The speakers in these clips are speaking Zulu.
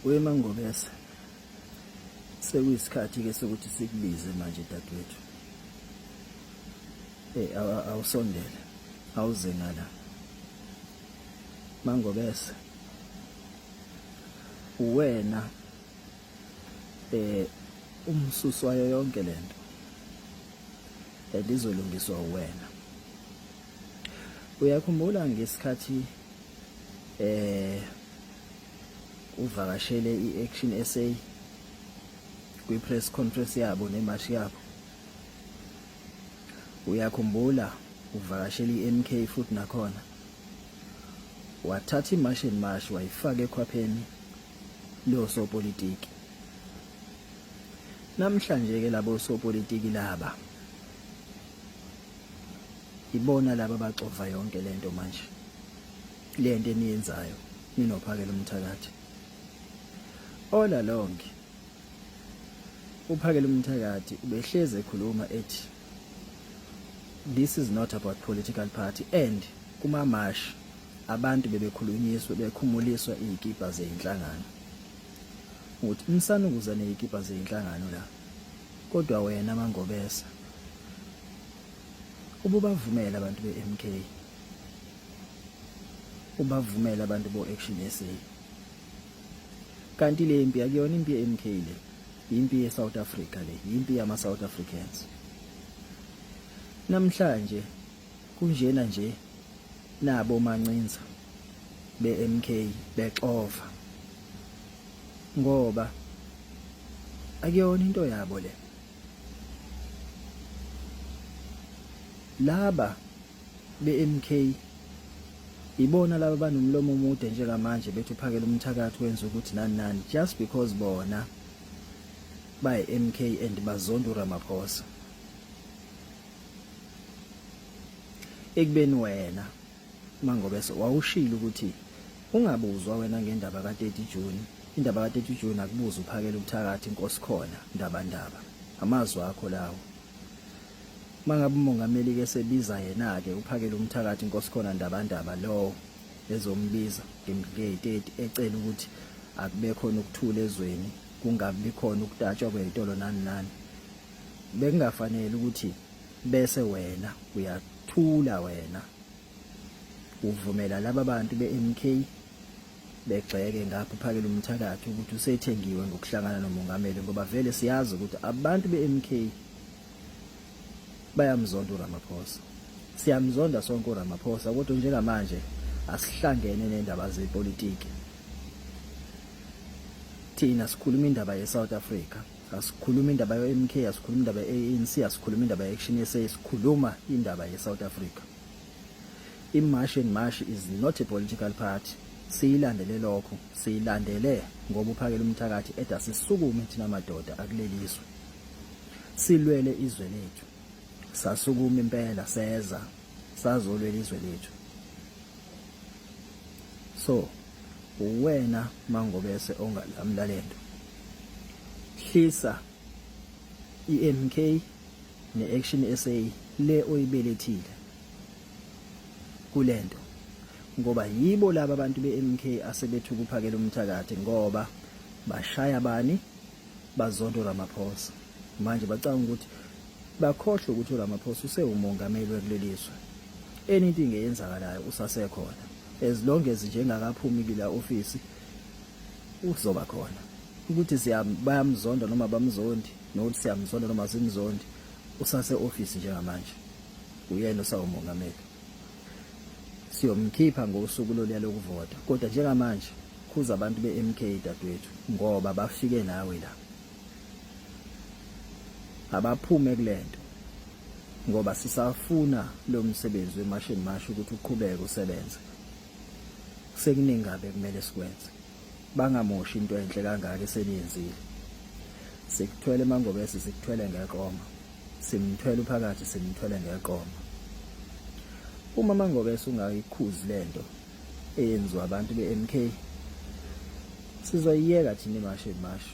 Wemangobese sekuyisikhathi ke sokuthi sikubize manje dadewethu. Awusondele awuze ngala Mangobese uwena umsusi wayo yonke lento elizolungiswa uwena. Uyakhumbula ngesikhathi uvakashele iAction SA kwi-press conference yabo nemarch yabo? Uyakhumbula uvakashele iMK futhi nakhona wathatha imarch and march wayifaka ekhwapheni lo sopolitiki. Namhlanje ke labo sopolitiki laba ibona laba baxova yonke lento manje. Lento eniyenzayo ninophakela umthakathi. All along uphakela umthakathi ubehleze ekhuluma ethi this is not about political party, and kuma march abantu bebekhulunyiswa bekhumuliswa izikipa zeinhlangano uthi nisanukuza nezikipa zeinhlangano la, kodwa wena Mangobese ubuvumela abantu beMK, ubavumela abantu boAction SA. Kanti le impi akuyona impi yeMK, le impi yeSouth Africa, le impi yama-South Africans. Namhlanje kunjena nje nabo mancinza beMK bexova ngoba akuyona into yabo le. Laba beMK ibona laba banomlomo omude njengamanje bethi uphakela umthakathi wenza ukuthi nani just because bona bayi MK and bazonda uRamaphosa. Ekubeni wena Mangobese wawushilo ukuthi ungabuzwa wena ngendaba ka30 June. Indaba ka30 June akubuza uphakela umthakathi inkosi khona ndaba amazwi akho lawo. Mangabe umongameli ke sebiza yena ke uphakela umthakathi inkosi khona ndaba lo ezombiza nge30 ecela ukuthi akube khona ukuthula ezweni, kungabi khona ukudatshwa kwezitolo nani. Bekungafanele ukuthi bese wena uyathula, wena uvumela laba bantu beMK begxeke ngapha uphakela umthakathi ukuthi usethengiwe ngokuhlangana nomongameli, ngoba vele siyazi ukuthi abantu beMK bayamzonda uRamaphosa. Siyamzonda sonke uRamaphosa, kodwa njengamanje asihlangene nendaba zepolitiki. Thina sikhuluma indaba yeSouth Africa, asikhuluma indaba yeMK, asikhuluma indaba yeANC, asikhuluma indaba yeAction SA, sikhuluma indaba yeSouth Africa. Imarch and March is not a political party. Siyilandele lokho, siyilandele ngoba uphakela umthakathi eda sisukume thina madoda akuleliswe. Silwele izwe lethu. Sasukuma impela seza sazolwela izwe lethu. So uwena Mangobese ongalamla lento. Hlisa iMK neAction SA le oyibelethile kulento, ngoba yibo laba abantu beMK asebethu ukuphakela umthakathi ngoba bashaya bani bazonda uRamaphosa. Manje bacanga ukuthi bakhohle ukuthi uRamaphosa usewumongameli wekuleliswa. Anything eyenzakalayo usasekhona, as long as njengakaphumi kula office uzoba khona. Ukuthi bayamzonda noma bamzondi, nokuthi siyamzonda noma simzondi, usase office njengamanje uyena osawumongameli. Siyomkhipha ngosuku loluya lokuvota, kodwa njengamanje kuza abantu beMK dadwethu ngoba bafike nawe la. Abaphume kulento ngoba sisafuna lo msebenzi wemarch and march ukuthi uqhubeke usebenze. Sekuningi ngabe kumele sikwenze, bangamoshi into enhle kangaka eseniyenzile. Sikuthwele Mangobese, sikuthwele ngeqoma, simthwele uphakathi, simthwele ngeqoma. Uma Mangobese ungayikhuzi lento eyenziwa abantu beMK, sizoyiyeka thina imarch and march,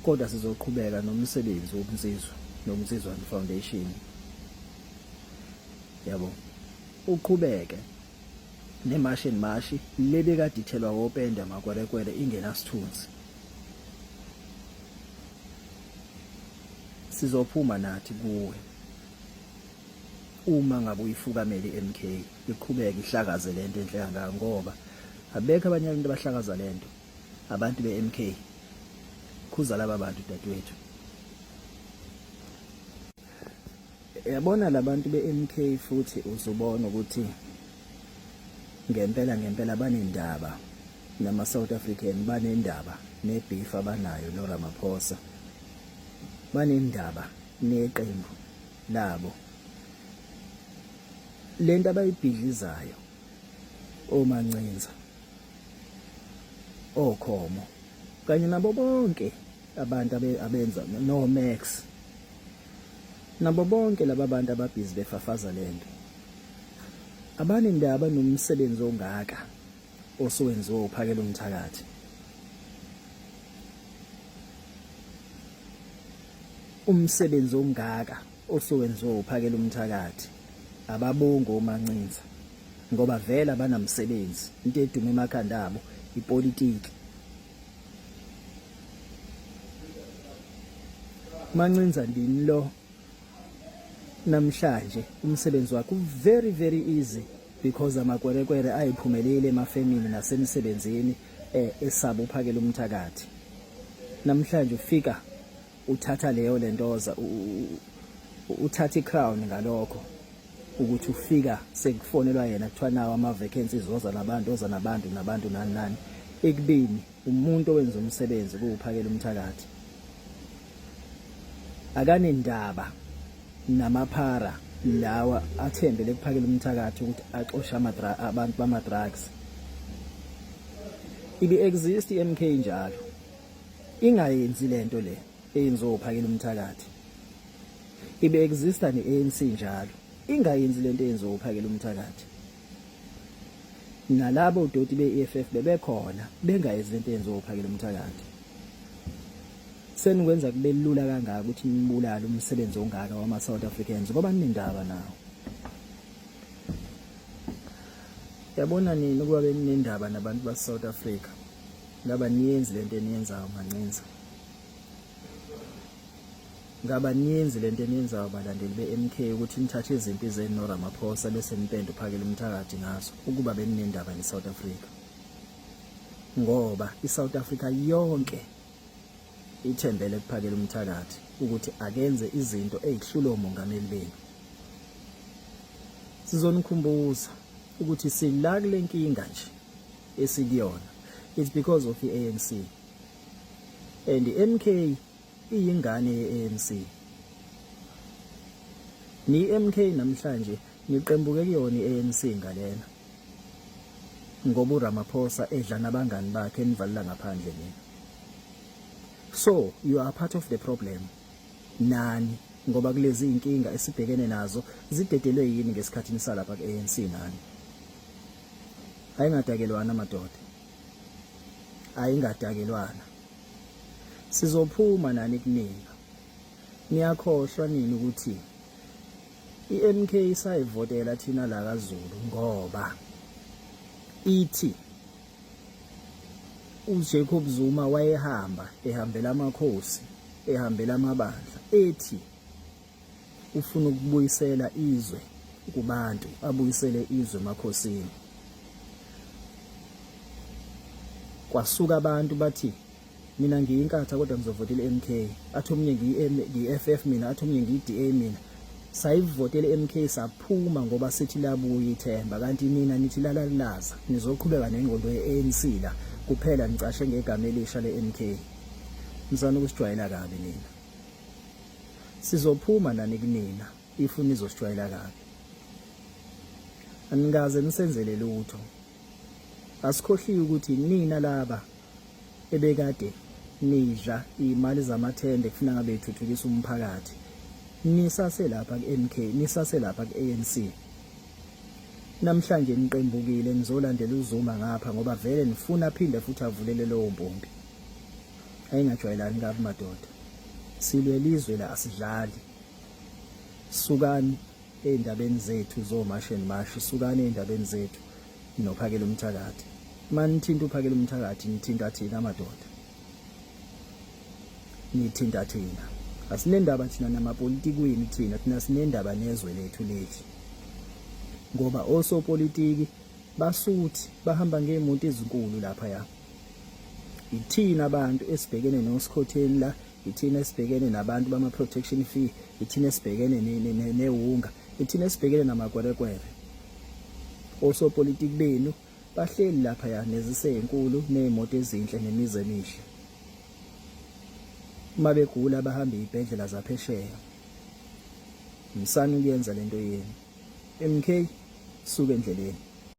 kodwa sizoqhubeka nomsebenzi wobunsizwa nomsizwa foundation. Yabo, uqhubeke nemashi nemashi lebekade ithelwa wopenda makwerekwere ingenasithunzi. Sizophuma nathi kuwe uma ngabe uyifukamela iMK iqhubeka ihlakaze lento enhle kangaka, ngoba abekho abanye abantu abahlakaza lento, abantu beMK. Khuza laba bantu dadewethu. Yabona labantu beMK futhi uzobona ukuthi ngempela banendaba nama South African, banendaba nebeef abanayo noRamaphosa, banendaba neqembu labo. Lento abayibhidlizayo oMancinza, oKhomo kanye nabo bonke abantu abenza no Max, nabo bonke laba bantu ababhizi befafaza lento, abanendaba nomsebenzi ongaka osuwenziwe uphakela umthakathi. Umsebenzi ongaka osuwenziwe uphakela umthakathi ababonga oMancinza, ngoba vele banamsebenzi. Into edume emakhanda abo ipolitiki. Mancinza ndini lo namhlanje umsebenzi wakhe very easy because amakwerekwere ayiphumelele emafemini nasemsebenzini esaba uphakela umthakathi. Namhlanje ufika uthatha leyo lentoza uthatha iCrown ngalokho ukuthi ufika sekufonelwa yena kuthiwa nawo ama vacancies oza nabantu nani ekubini umuntu owenza umsebenzi kuuphakela umthakathi. Akanendaba namaphara lawa athembele ukuphakela umthakathi ukuthi axosha abantu bama drugs. Ibi exist iMK njalo ingayenzi lento le eyenziwa uphakela umthakathi. Ibi exista neANC njalo ingayenzi lento eyenziwa uphakela umthakathi. Nalabo doti beEFF bebekhona bengayenzi lento eyenziwa uphakela umthakathi. Senikwenza kube lula kangaka ukuthi nibulale umsebenzi ongaka wama South Africans ngoba ninendaba nawo. Yabona nini ukuba benindaba nabantu base South Africa ngaba niyenzi lento eniyenzayo Mancinza. Ngaba niyenzi lento eniyenzayo balandeli beMK ukuthi nithathe izinto zenu noRamaphosa bese nipende uphakela umthakathi ngaso ukuba beninendaba neSouth Africa. Ngoba iSouth Africa yonke ithembele kuphakela umthakathi ukuthi akenze izinto ezihlula umongameli benu. Sizonikhumbuza ukuthi sila kule nkinga nje esikuyona, it's because of iANC, and iMK iyingane yeANC. Ni MK namhlanje niqembuke kuyona iANC ngalena ngoba uRamaphosa edla nabangani bakhe enivalela ngaphandle nina. So you are part of the problem nani, ngoba kulezi inkinga esibhekene nazo zidedelwe yini ngesikhathi nisalapha kuANC nani. Ayingadakelwana madoda, ayingadakelwana. Sizophuma nani kuningi. Niyakhohlwa nini ukuthi iMK isayivotela thina la kaZulu ngoba ithi uJacob Zuma wayehamba ehambela amakhosi, ehambela amabandla, ethi ufuna ukubuyisela izwe kubantu, abuyisele izwe emakhosini. Kwasuka abantu bathi mina ngiyinkatha kodwa ngizovotela iMK, athi omunye ngiyiFF mina, athi omunye ngiyiDA mina. Sayivotela iMK saphuma ngoba sithi labuya ithemba, kanti nina nithi lalalaza nizoqhubeka nengqondo yeANC la kuphela nicashe ngegama elisha leMK. Mzana ukusijwayela kabi nina. Sizophuma nani kunina ifuna izosijwayela kabi. Anikaze nisenzele lutho. Asikhohliwe ukuthi nina laba ebekade nidla imali zamathende kufuna ngabe ithuthukisa umphakathi, nisase lapha kuMK, nisase lapha kuANC. Namhlanje niqembukile nizolandela uZuma ngapha ngoba vele nifuna phinde futhi avulele lowo mpompi. Ayingajwayelani kabi madoda. Silwelizwe la asidlali. Sukani endabeni zethu zomashi and mashi, sukani endabeni zethu. nophakela umthakathi. Manithinta uphakela umthakathi nithinta thina amadoda. Nithinta thina. Asinendaba thina namapolitikweni thina sinendaba nezwe lethu leli. Ngoba osopolitiki basuthi bahamba ngeemoto ezinkulu lapha ya. Ithina abantu esibhekene noSikhotheni la, ithina esibhekene nabantu bama protection fee, ithina esibhekene newunga, ithina esibhekene namakwerekwere. Osopolitiki benu bahleli lapha ya nezisenkulu neemoto ezinhle nemizi emihle. Uma begula bahamba izibhedlela zaphesheya. Msani kuyenza lento yenu. MK suka endleleni.